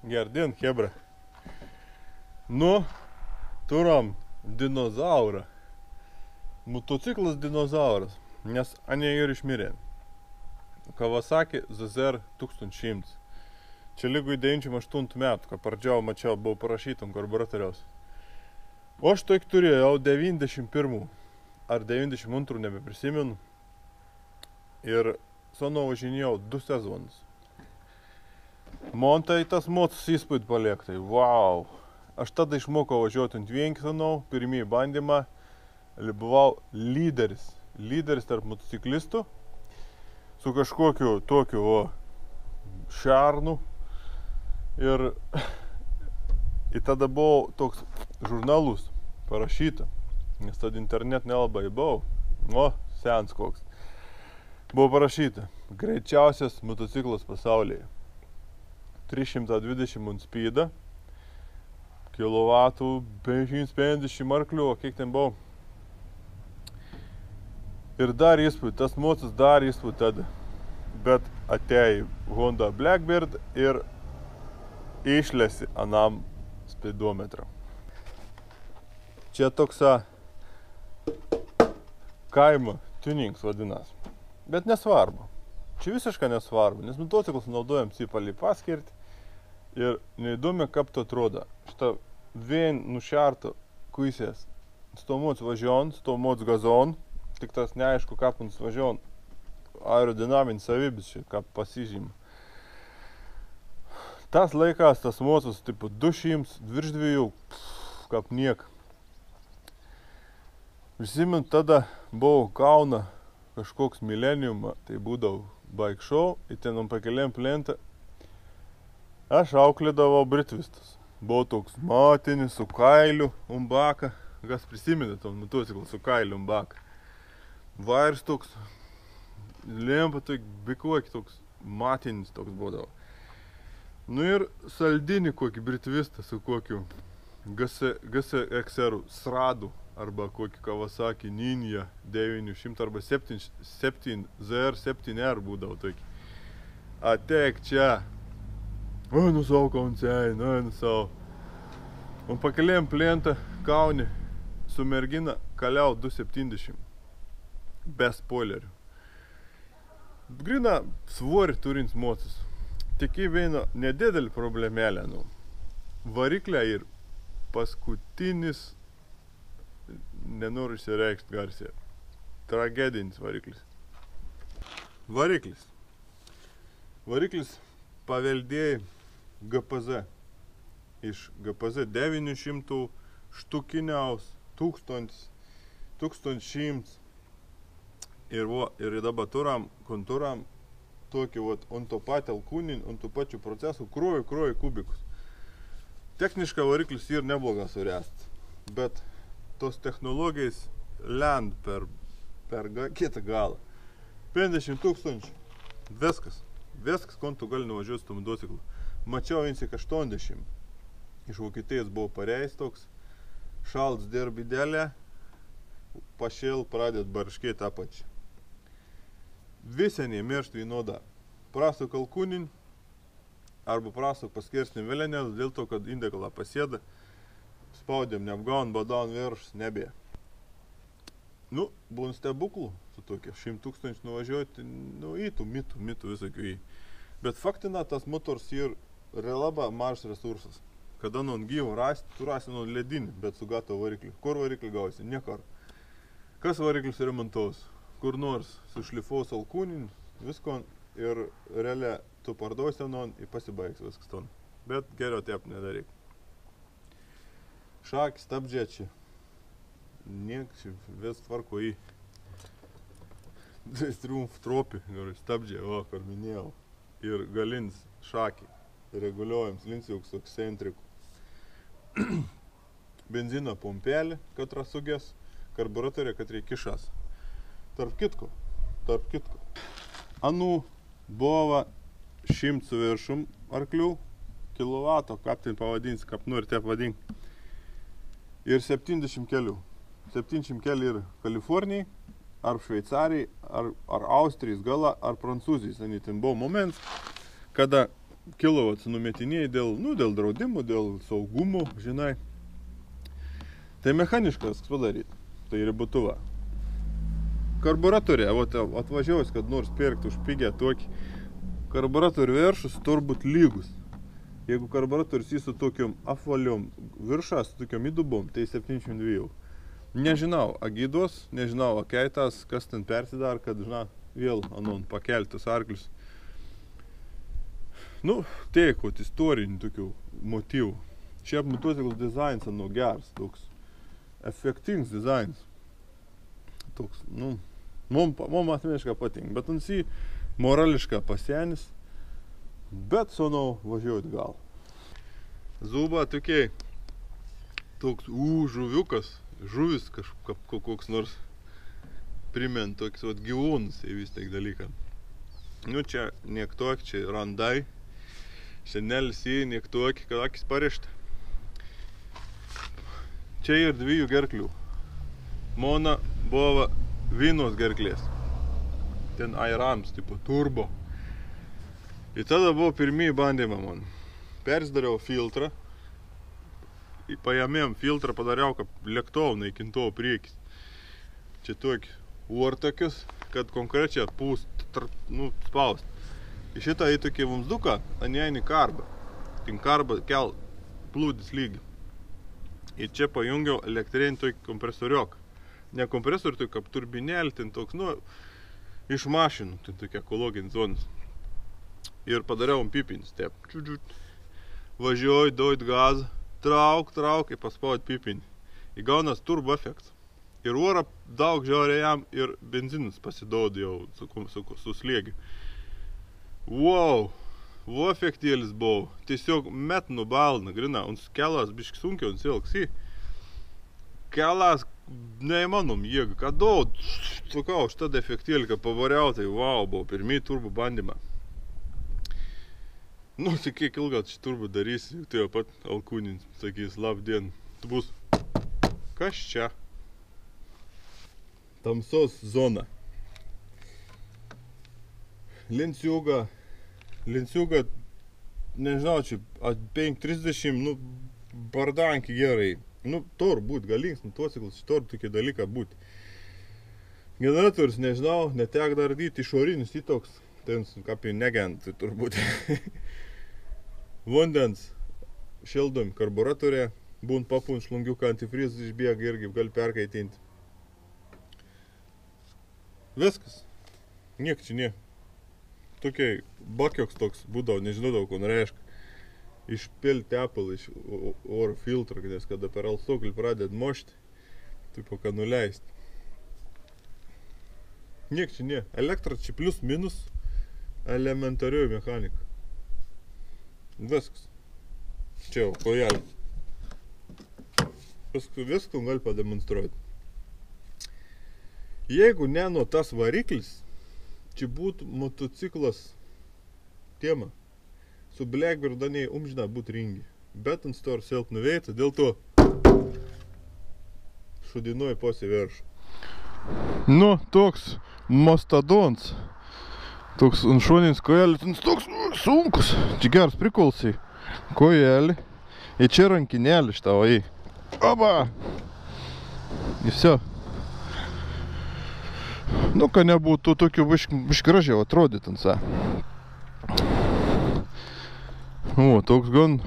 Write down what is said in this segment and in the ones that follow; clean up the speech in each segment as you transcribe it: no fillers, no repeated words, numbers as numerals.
Gerdien, hebra. Nu, turam dinozaurą. Motociklas dinozauras, nes ane ir išmirė. Kawasaki ZR 1100. Čia lygui 98 metų, ką pradžiau mačiau, buvo parašyta ant karburatoriaus. O aš toik turėjau 91 ar 92, nebeprisimenu. Ir sono važinėjau 2 sezonus. Man tai tas mocis įspūdį paliek, tai wow. Aš tada išmokau važiuoti ant vienkį, sonau, pirmąjį bandymą. Buvau lyderis tarp motociklistų. Su kažkokiu tokiu šarnu. Ir tada buvo toks žurnalus parašyta, nes tada internet nelabai buvo. O, sens koks. Buvo parašyta, greičiausias motociklas pasaulyje. 320 ant speedą, kilovatų, 550 arklių, kiek ten buvo. Ir dar įspūdį, tas mocis dar įspūdį tada. Bet atėjo Honda Blackbird ir išlėsi anam speedometrą. Čia toksa kaimo tunings vadinas. Bet nesvarbu. Čia visiškai nesvarbu, nes motociklus naudojam cipalį paskirti. Ir neįdomi, kaip to atrodo. Šitą vien nušartą kuisės stomots važiuon, stomots gazon. Tik tas neaišku, kaip mums važiuon. Aerodinaminį savybės čia, kaip pasižymė. Tas laikas, tas mocis, tipo 200, virš 2, kaip niek. Prisimint, tada buvo Kauna kažkoks mileniumą, tai būdavo bike show, ir ten pakeliam plentą. Aš auklėdavau Britvistus. Buvo toks matinis su kailiu umbaka. Kas prisiminė tom motociklą su kailiu umbaka. Vairs toks, lempa toks, bikuokį toks, matinis toks būdavo. Nu ir saldinį kokį Britvistą su kokiu GSX-eru Sradu arba kokį Kawasaki Ninja 900 arba 7 ZR 7R būdavo tokį. Ateik čia. Oi, nusau kauncėin, oi, nusau. Un pakelėjom plentą Kaunį su mergina kaliau 270. Be spoilerių. Grina svorį turins mocis. Tik įveino nedidelį problemėlę, nu. Variklė ir paskutinis, nenoriu išsireikšti garsiai, tragedinis variklis. Variklis paveldėjai GPZ. Iš GPZ 900 štukiniaus 1100. Ir dabar turam tokį ant to patį alkūninį, ant tų pačių procesų, krojo kubikus. Techniškai variklis ir neblogas suręstas, bet tos technologijais lend per kitą galą. 50 000, viskas, kon tu gali nuvažiuoti su motociklu. Mačiau viens 80. Iš Vokietijos buvo pareis toks, šalts dirbi dėlę, pašėl pradėt barškėti apačią. Visi nemiršt vienoda. Prasuk alkūnin, arba prasuk paskersnį vėlenės, dėl to, kad indekalą pasėda, spaudėm neapgaun, badaun virš, nebė. Nu, buvo stebuklų, su tokia 100 000 nuvažiuoti, nu, mitų visokių į. Bet faktina, tas motors ir relaba mažas resursas. Kada non gyvo rasti, tu rasi non ledinį, bet su gato varikliu. Kur variklį gausi? Niekar. Kas variklis remontaus? Kur nors sušlifaus alkūnin, visko ir realiai tu parduosi non ir pasibaigs viskas ton. Bet geriau taip nedaryk. Šakį, stabdžiai čia. Niek čia vis tvarko į. Triumf tropi, stabdžiai, kur minėjau. Ir galins šakį. Reguliuojams linsiuks ekscentrikų. Benzino pompelį, kad rasugės, karburatorė, kad reikišas. Tarp kitko. Anų buvo 100 su viršum arklių, kilovato, kaip ten pavadins, kaip nori taip vadink. Ir 70 kelių. 70 kelių ir Kalifornijai, ar Šveicarijai, ar Austrijos gala, ar Prancūzijos. Ten buvo moments, kada kilovats numetiniai dėl draudimų, dėl saugumų, žinai. Tai mechaniškas padaryti, tai ribotuva. Karburatorė, atvažiavus, kad nors pirkti už pigę tokį, karburatorių viršus turbūt lygus. Jeigu karburatorius jis su tokiom apvaliom viršas, su tokiom įdubom, tai 72. Nežinau, agydos, nežinau, keitas, kas ten persidar, kad, vėl anon pakeltus arklius. Teikot istorinių tokių motyvų. Šiaip motociklo dizainas, geras, toks efektingas dizainas. Toks, mum asmeniškai patinka, bet jį morališkai pasenis, bet važiuoti gal. Zuba tokiai, toks žuviukas, žuvis koks nors primint, toks gyvūnas, vis tiek dalyką. Čia niektok, čia randai, senelis niektok, kad akis parešta. Čia ir 2 gerklių. Mona buvo vienos gerklės. Ten airams, tipo turbo. Ir tada buvo pirmieji bandymai man. Persidariau filtrą. Paėmėm filtrą, padariau, kad lėktuvo naikintuvo priekis. Čia tokį ortakius, kad konkrečiai spaust. Į šitą į tokį vamsduką, anėjinį karbą. Tin karbą kel plūdis lygį. Ir čia pajungiau elektrinį tokį kompresoriuką. Ne kompresorių, tokį kaip turbinėlį, ten toks, iš mašinų, ten tokia ekologinis zonas. Ir padariau pipinis, taip. Važiuoju, duot gazą, trauk, ir paspaud pipinį. Įgaunas turbo efektas. Ir orą daug žiauriai jam, ir benzinas pasiduoda jau su slėgiu. Wow! Vo efektėlis buvo. Tiesiog met nubalna, grina. Un kelas biški sunkiau, un silksi. Kelas neįmanom jėga. Kad daug, sakau, šitą efektėlį, kad pavariau, tai wow, buvo pirmieji turbo bandymą. Tai kiek ilgą šį turbo darysi, tai jau pat alkūnins, sakys, labdien. Tu bus, kas čia? Tamsos zona. Lenciuga, nežinau, čia 5-30, bardankį gerai. Tor būt galings, motociklas, tor tokie dalykai būt. Generatorius, nežinau, netek dar dyti, išorinis įtoks, ten kaip negent, tai turbūt. Vandens šildom karburatorė, būn papun šlungiuką antifriz išbėga irgi gali perkaitinti. Viskas. Niek čia ne. Tokiai bakioks toks būdavo, nežinodavau, ko reiškia. Išpilt tepalą iš oro filtrą, nes kada per alstoklį pradėt mošti, tai po ką nuleisti. Niek čia ne. Elektra čia plius minus elementarioji mechanika. Viskas. Čia jau, kojelį. Viską gali pademonstruoti. Jeigu ne nuo tas variklis, čia būtų motociklas tema. Su Blackbird daniai umžina būt ringi. Bet ant stor silpnu veitą, dėl to šudinuoja posi viršų. Toks mastodons. Toks šoninis kojelis, toks sunkus. Čia geras prikolsai. Kojelį. Ir čia rankinėlį štavo į. Oba! Ir все. Kad nebūtų tokių bišgražiau atrodyt ant sa. Toks gan,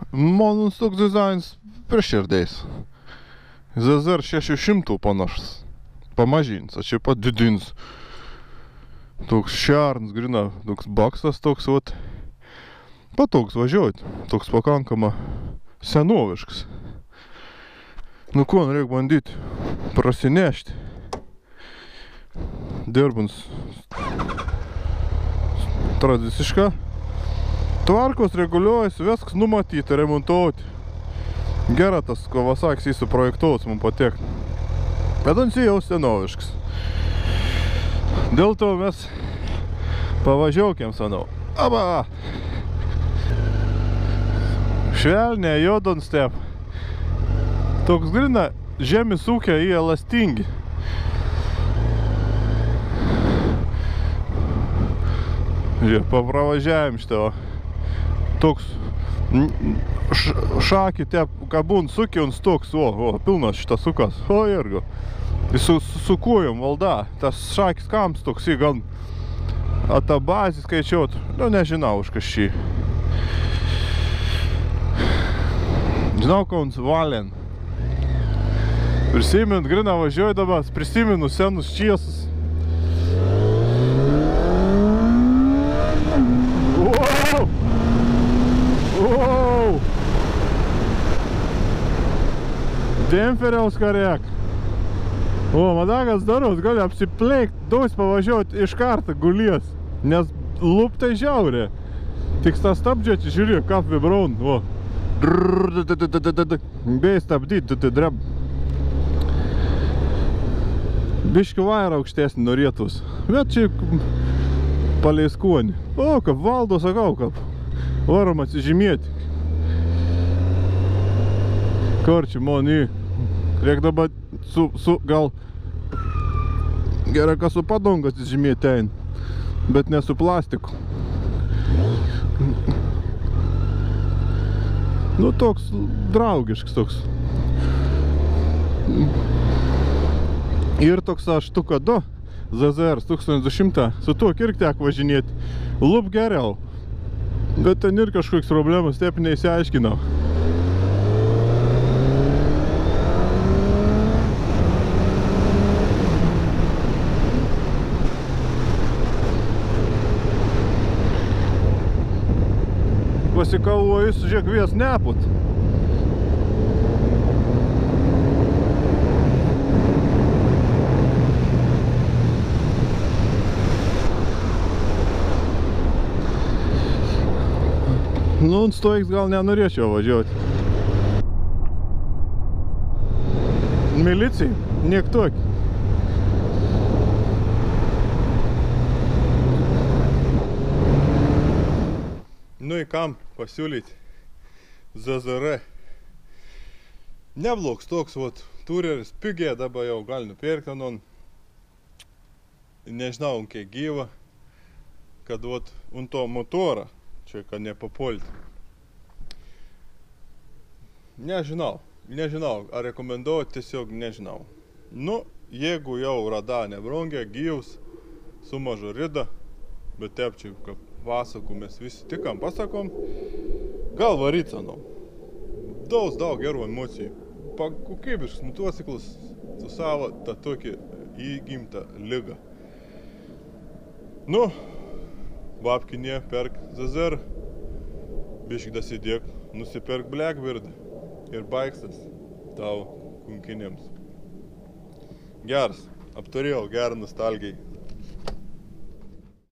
man toks dizainas prie širdiais. ZZR 600 panašas. Pamažins, o čia pat didins. Toks šarns, grina, toks baksas toks, patoks važiuoti. Toks pakankama senoviškas. Ko, reikia bandyti prasinešti. Dirbant tradicišką. Tvarkos reguliuojasi, viskas numatyti, remontuoti. Gera tas Kawasaki jis suprojektuotas, man patiek. Bet ant jau senoviškas. Dėl to mes pavažiaukiam senau. Aba! Švelnė, jodon step. Toks grina žemės ūkio į elastingi. Žiūrėk, papravažiavim šitą. toks šakį tep, kabun suki un toks, pilnas šitas sukas, irgi. Su kojom valda, tas šakis kams toks, gan tą bazį skaičiuot, nežinau už kažį. Žinau, kauns valen. Prisimint, grina važiuodamas, prisiminu senus čiesus. Demperiaus karek. Madagas daros, gali apsipleikt, daus pavažiuot iš karto gulies, nes luptai žiaurė. Tik tą stabdžiuoti, žiūrėk, kaip vibraun, bei stabdyt, dreb. Biški vairą aukštesnį norėtus, bet čia palei skonį. Kaip valdo, sakau, kaip varom atsižymėti. Korčiai, moni, reik dabar gal gerai, kad su padongas atsižymėti ein, bet ne su plastiku. Toks draugiškas toks. Ir toks štuka 2 ZZR 1200, su tuo irgi teko važinėti. Lup geriau, bet ten ir kažkoks problemas, taip neįsiaiškinau. Pasikalvojus, žiūrėk, vies neput. Stoiks gal nenorėčiau važiuoti. Milicijai, niek tokį. Į kam pasiūlyti ZZR. Neblogs toks, tureris pigiai, dabar jau gali nupirkti, nežinau, kiek gyva, kad to motorą, čia, kad nepapolti. Nežinau, ar rekomenduoti, tiesiog nežinau. Jeigu jau rada nebrongia, gyvus, su maža rida, bet tepčiau, kad vasakų mes visi tikam pasakom, gal varyt, daug gerų emocijų. Kokybiškas motociklas su savo tą tokį įgimtą ligą. Babkinė, perk ZZR, biški dasidėk, nusipirk Blackbird ir baigstas tau kunkinėms. Geras, apturėjau gerą nostalgiją.